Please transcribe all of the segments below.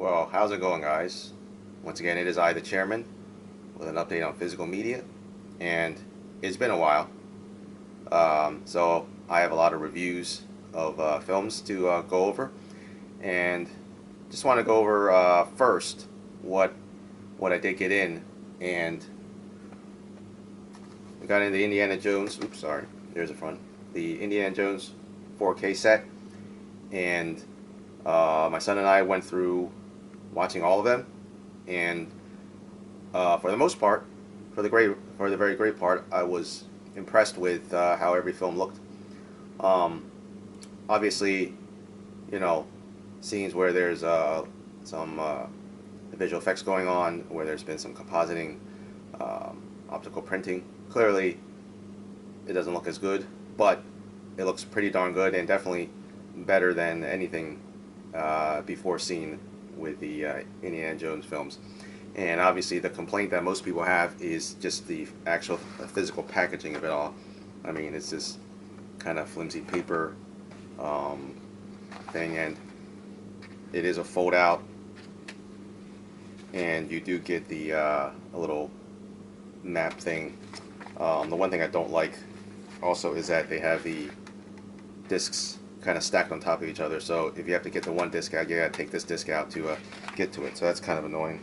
Well, how's it going, guys? Once again, it is I, the chairman, with an update on physical media, and it's been a while. So I have a lot of reviews of films to go over, and just want to go over first what I did get in, and we got in the Indiana Jones. Oops, sorry. There's the front. The Indiana Jones 4K set, and my son and I went through watching all of them, and for the most part, for the very great part, I was impressed with how every film looked. Um, Obviously, you know, scenes where there's some visual effects going on, where there's been some compositing, optical printing. Clearly, it doesn't look as good, but it looks pretty darn good, and definitely better than anything before seen with the Indiana Jones films. And obviously, the complaint that most people have is just the actual physical packaging of it all. I mean, it's this kind of flimsy paper um, thing, and it is a fold out, and you do get the a little map thing. The one thing I don't like also is that they have the discs kind of stacked on top of each other. So if you have to get the one disc out, you got to take this disc out to get to it. So that's kind of annoying.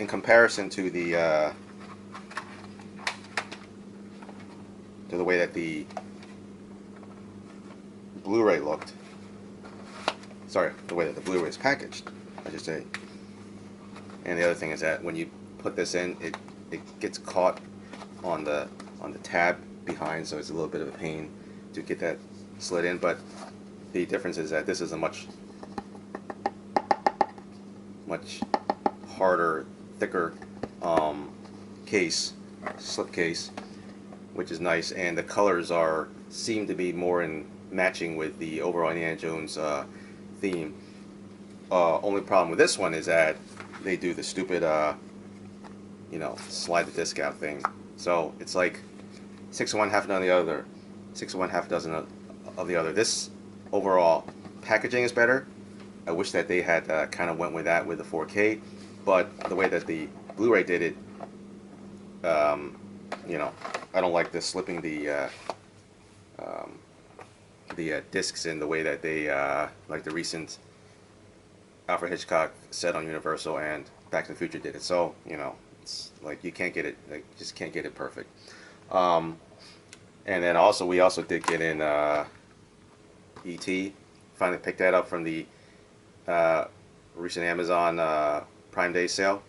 In comparison to the way that the Blu-ray looked, sorry, the way that the Blu-ray is packaged, I should say. And the other thing is that when you put this in, it gets caught on the tab behind, so it's a little bit of a pain to get that slid in. But the difference is that this is a much harder, thicker case, slip case, which is nice, and the colors seem to be more in matching with the overall Indiana Jones theme. Only problem with this one is that they do the stupid, slide the disc out thing. So it's like 6 of one, half a dozen of the other, 6 of one, half a dozen of the other. This overall packaging is better. I wish that they had kind of went with that with the 4K, but the way that the Blu-ray did it, I don't like the slipping the discs in the way that they like the recent Alfred Hitchcock set on Universal and Back to the Future did it. So it's like you can't get it, like just can't get it perfect. And then also we also did get in E.T. Finally picked that up from the recent Amazon Prime Day sale,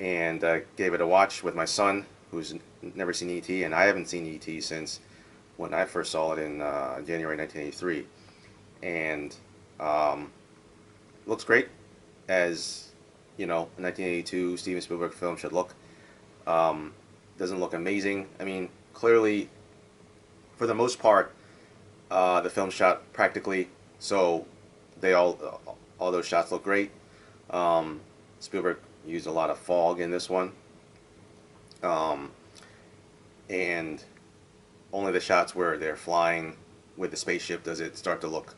and gave it a watch with my son, who's never seen E.T., and I haven't seen E.T. since when I first saw it in January 1983, and looks great, as a 1982 Steven Spielberg film should look. Doesn't look amazing. I mean, clearly, for the most part, the film shot practically, so all those shots look great. Spielberg used a lot of fog in this one, and only the shots where they're flying with the spaceship does it start to look,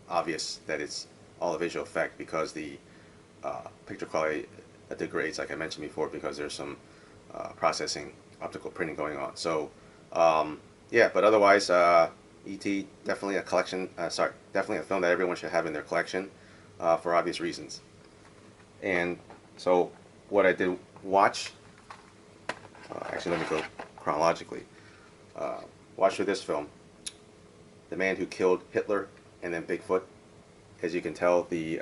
obvious that it's all a visual effect, because the picture quality degrades, like I mentioned before, because there's some processing, optical printing going on. So yeah, but otherwise, E.T. definitely a collection. Definitely a film that everyone should have in their collection for obvious reasons. And so what I did watch, actually let me go chronologically. Watch through this film, The Man Who Killed Hitler and then Bigfoot. As you can tell, the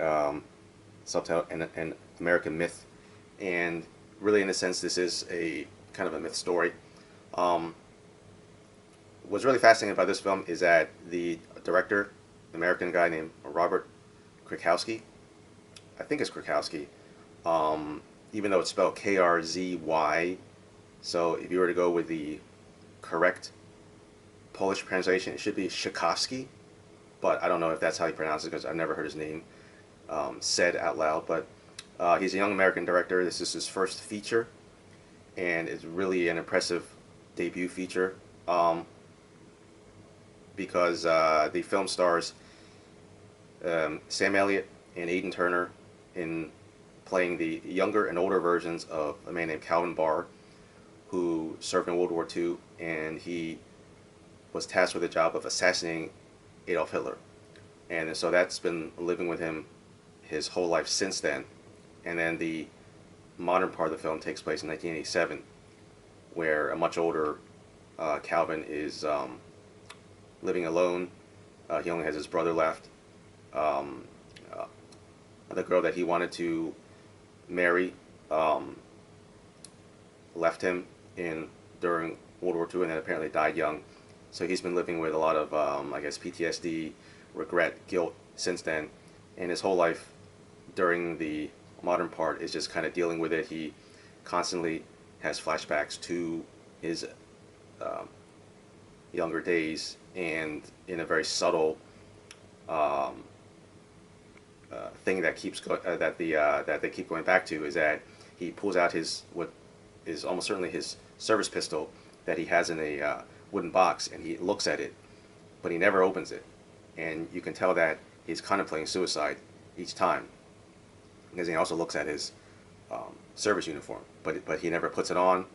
subtitle, an American myth, and really in a sense this is a kind of a myth story. What's really fascinating about this film is that the director, an American guy named Robert Krakowski, I think it's Krakowski, even though it's spelled K-R-Z-Y, so if you were to go with the correct Polish pronunciation, it should be Tchaikovsky, but I don't know if that's how you pronounce it, because I've never heard his name said out loud. But he's a young American director. This is his first feature, and it's really an impressive debut feature, because the film stars Sam Elliott and Aidan Turner in playing the younger and older versions of a man named Calvin Barr, who served in World War II, and he was tasked with the job of assassinating Adolf Hitler. And so that's been living with him his whole life since then. And then the modern part of the film takes place in 1987, where a much older Calvin is living alone. He only has his brother left. The girl that he wanted to marry left him during World War II and then apparently died young. So he's been living with a lot of, I guess, PTSD, regret, guilt since then. And his whole life during the modern part is just kind of dealing with it. He constantly has flashbacks to his younger days, and in a very subtle thing that that they keep going back to is that he pulls out what is almost certainly his service pistol that he has in a wooden box, and he looks at it, but he never opens it, and you can tell that he's contemplating suicide each time, because he also looks at his service uniform, but he never puts it on,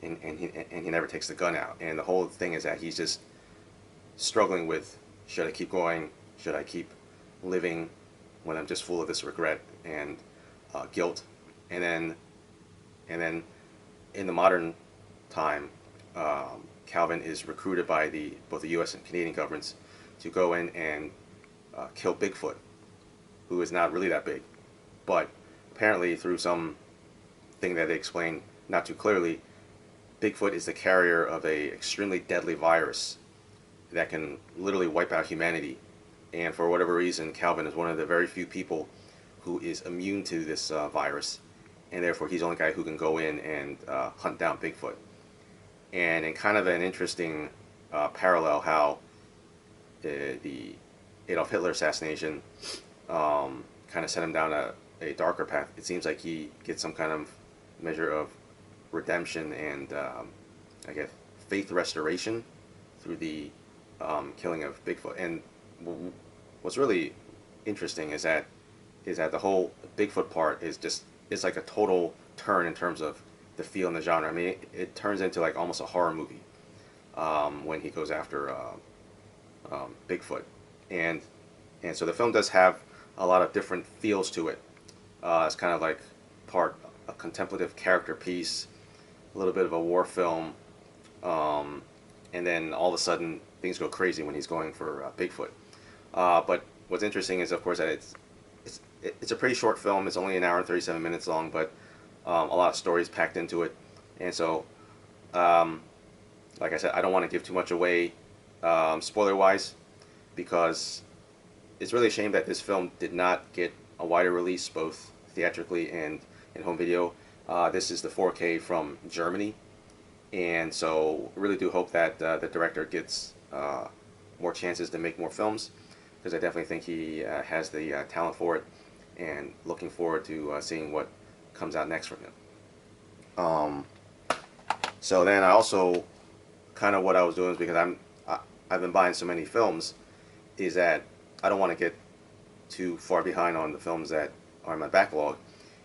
and he never takes the gun out, and the whole thing is that he's just struggling with, should I keep going, should I keep living when I'm just full of this regret and guilt. And then in the modern time, Calvin is recruited by both the U.S. and Canadian governments to go in and kill Bigfoot, who is not really that big, but apparently through some thing that they explain not too clearly, Bigfoot is the carrier of a extremely deadly virus that can literally wipe out humanity. And for whatever reason, Calvin is one of the very few people who is immune to this virus, and therefore he's the only guy who can go in and hunt down Bigfoot. And in kind of an interesting parallel, how the Adolf Hitler assassination kind of set him down a darker path. It seems like he gets some kind of measure of redemption and I guess faith restoration through the killing of Bigfoot. And what's really interesting is that the whole Bigfoot part is like a total turn in terms of the feel and the genre. I mean, it turns into like almost a horror movie when he goes after Bigfoot, and so the film does have a lot of different feels to it. It's kind of like part a contemplative character piece, a little bit of a war film, and then all of a sudden things go crazy when he's going for Bigfoot. But what's interesting is, of course, that it's a pretty short film. It's only an hour and 37 minutes long, but a lot of stories packed into it. And so, like I said, I don't want to give too much away spoiler-wise, because it's really a shame that this film did not get a wider release, both theatrically and in home video. This is the 4K from Germany, and so really do hope that the director gets more chances to make more films, because I definitely think he has the talent for it, and looking forward to seeing what comes out next from him. So then I also, kind of what I was doing is, because I've been buying so many films, is that I don't want to get too far behind on the films that are in my backlog,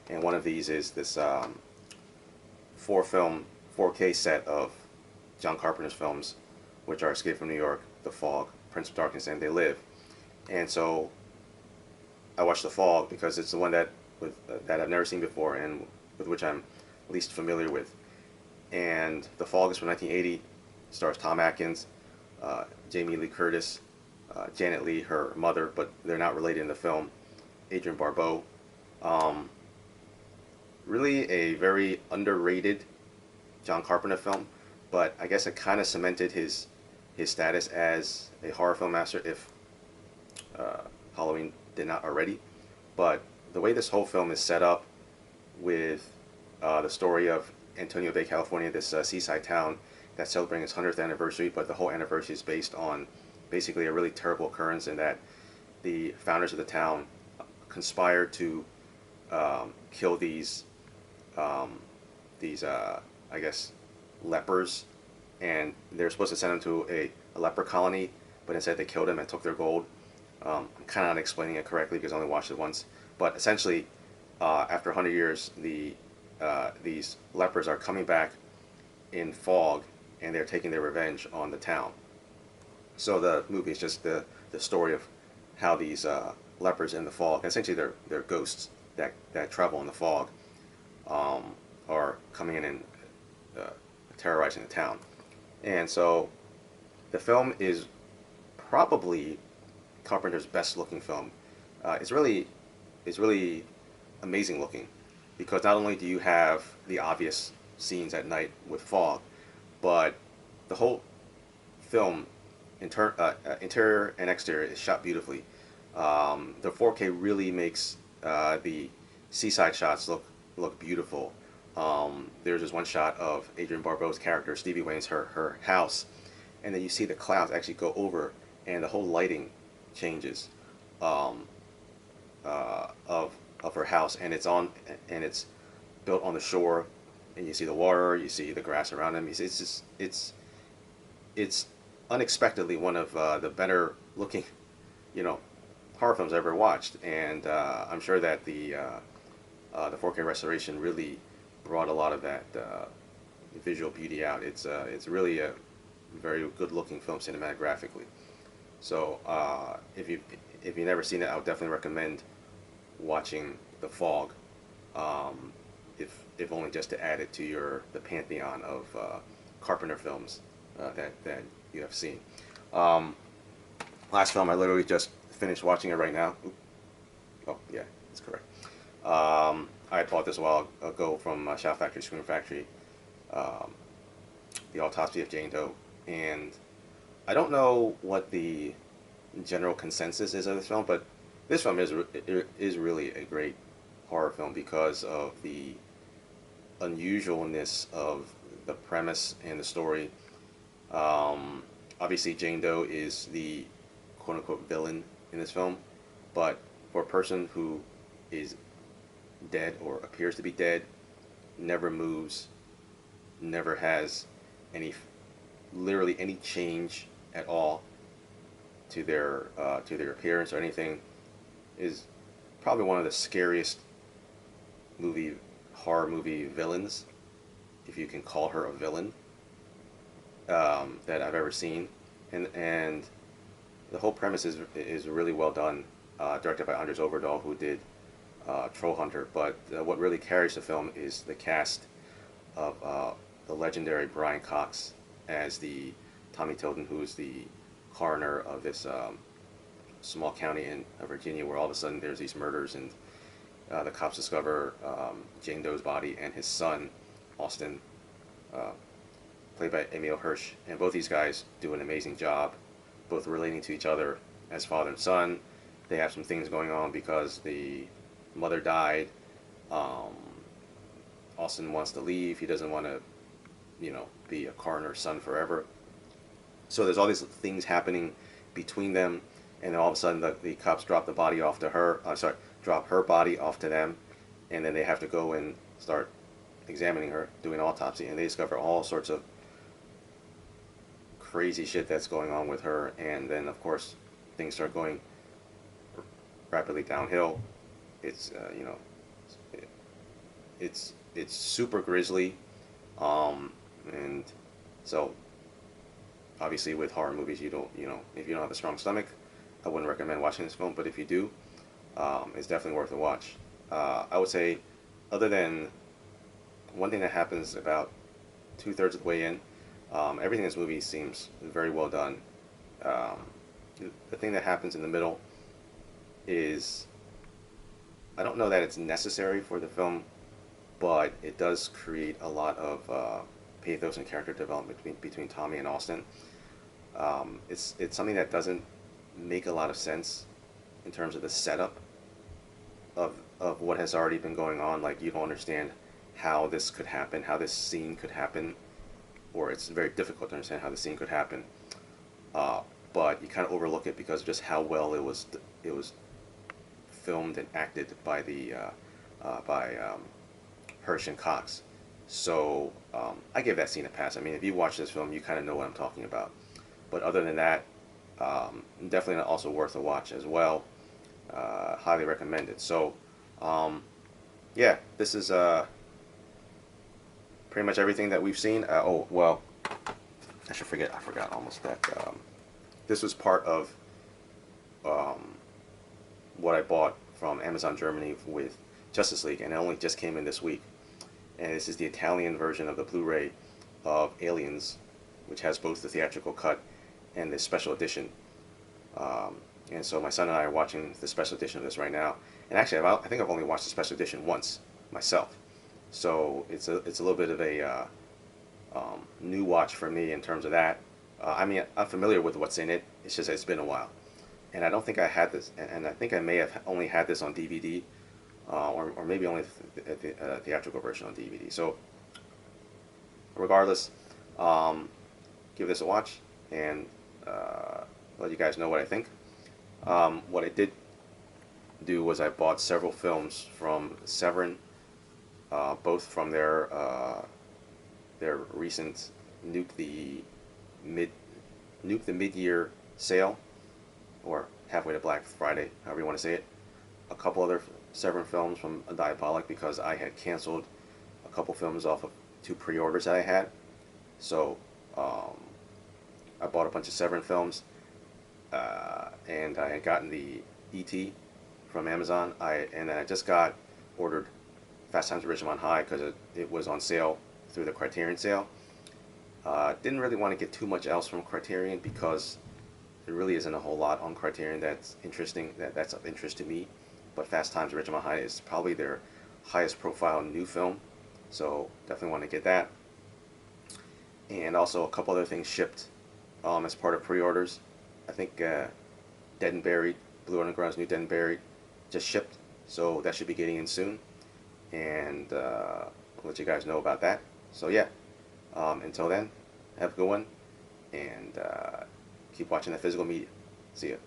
and one of these is this 4-film 4K set of John Carpenter's films, which are Escape from New York, The Fog, Prince of Darkness, and They Live. And so I watched The Fog because it's the one that I've never seen before, and with which I'm least familiar with. And The Fog is from 1980, stars Tom Atkins, Jamie Lee Curtis, Janet Leigh, her mother, but they're not related in the film, Adrienne Barbeau. Really a very underrated John Carpenter film, but I guess it kind of cemented his status as a horror film master, if Halloween did not already. But the way this whole film is set up, with the story of Antonio Bay, California, this seaside town that's celebrating its 100th anniversary, but the whole anniversary is based on basically a really terrible occurrence in that the founders of the town conspired to kill these I guess lepers, and they're supposed to send them to a leper colony, but instead they killed them and took their gold. I'm kind of not explaining it correctly because I only watched it once. But essentially, after 100 years, these lepers are coming back in fog, and they're taking their revenge on the town. So the movie is just the story of how these lepers in the fog, essentially they're ghosts that travel in the fog, are coming in and uh, terrorizing the town. And so the film is probably Carpenter's best looking film. It's really amazing looking because not only do you have the obvious scenes at night with fog, but the whole film, interior and exterior, is shot beautifully. The 4K really makes the seaside shots look beautiful. There's this one shot of Adrienne Barbeau's character, Stevie Wayne's her house, and then you see the clouds actually go over, and the whole lighting changes um, of her house, and it's built on the shore, and you see the water, you see the grass around them. It's unexpectedly one of the better looking, you know, horror films I ever watched, and I'm sure that the 4K restoration really brought a lot of that visual beauty out. It's really a very good looking film cinematographically. So if you've never seen it, I would definitely recommend watching The Fog, if only just to add it to the pantheon of Carpenter films that you have seen. Um, Last film, I literally just finished watching it right now. Oop. Oh yeah, that's correct. I had bought this a while ago from Shout Factory, Scream Factory, um, The Autopsy of Jane Doe, and I don't know what the general consensus is of this film, but this film is really a great horror film because of the unusualness of the premise and the story. Obviously, Jane Doe is the quote-unquote villain in this film, but for a person who is dead or appears to be dead, never moves, never has any, literally any change at all to their appearance or anything, is probably one of the scariest horror movie villains, if you can call her a villain, that I've ever seen, and the whole premise is really well done, directed by Anders Overdahl, who did Troll Hunter. But what really carries the film is the cast of the legendary Brian Cox as the Tommy Tilden, who's the coroner of this small county in Virginia, where all of a sudden there's these murders, and the cops discover Jane Doe's body, and his son, Austin, played by Emil Hirsch, and both these guys do an amazing job, both relating to each other as father and son. They have some things going on because the mother died. Austin wants to leave. He doesn't want to, be a coroner's son forever. So there's all these things happening between them, and then all of a sudden the cops drop the body off to her. Drop her body off to them, and then they have to go and start examining her, doing an autopsy, and they discover all sorts of crazy shit that's going on with her. And then of course things start going rapidly downhill. It's it's super grisly, and so obviously with horror movies, if you don't have a strong stomach, I wouldn't recommend watching this film. But if you do, it's definitely worth a watch. I would say, other than one thing that happens about 2/3 of the way in, everything in this movie seems very well done. The thing that happens in the middle is, I don't know that it's necessary for the film, but it does create a lot of pathos and character development between Tommy and Austin. It's something that doesn't make a lot of sense in terms of the setup of what has already been going on. Like, you don't understand how this could happen, how this scene could happen, or it's very difficult to understand how the scene could happen. But you kind of overlook it because of just how well it was filmed and acted by Hirsch and Cox. So I give that scene a pass. I mean, if you watch this film, you kind of know what I'm talking about. But other than that, Definitely also worth a watch as well. Highly recommended. So, yeah, this is pretty much everything that we've seen. Oh, well, I should forget. I forgot almost that this was part of um, what I bought from Amazon Germany with Justice League, and it only just came in this week. And this is the Italian version of the Blu-ray of Aliens, which has both the theatrical cut and the special edition. And so my son and I are watching the special edition of this right now. And actually, I think I've only watched the special edition once myself. So it's a little bit of a new watch for me in terms of that. I mean, I'm familiar with what's in it. It's just that it's been a while, and I don't think I had this. And I think I may have only had this on DVD, or maybe only the theatrical version on DVD. So regardless, give this a watch and let you guys know what I think. What I did do was I bought several films from Severin, both from their recent Nuke the Mid-Year sale, or halfway to Black Friday, however you want to say it. A couple other Severin films from Diabolic, because I had canceled a couple films off of 2 pre-orders that I had. So I bought a bunch of Severin films, and I had gotten the E.T. from Amazon. And then I just ordered Fast Times at Ridgemont High because it was on sale through the Criterion sale. Didn't really want to get too much else from Criterion because there really isn't a whole lot on Criterion that's interesting, that's of interest to me. But Fast Times at Ridgemont High is probably their highest profile new film, so definitely want to get that. And also a couple other things shipped as part of pre-orders. I think Dead and Buried, Blue Underground's new Dead and Buried, just shipped, so that should be getting in soon. And I'll let you guys know about that. So yeah, until then, have a good one, and keep watching the physical media. See ya.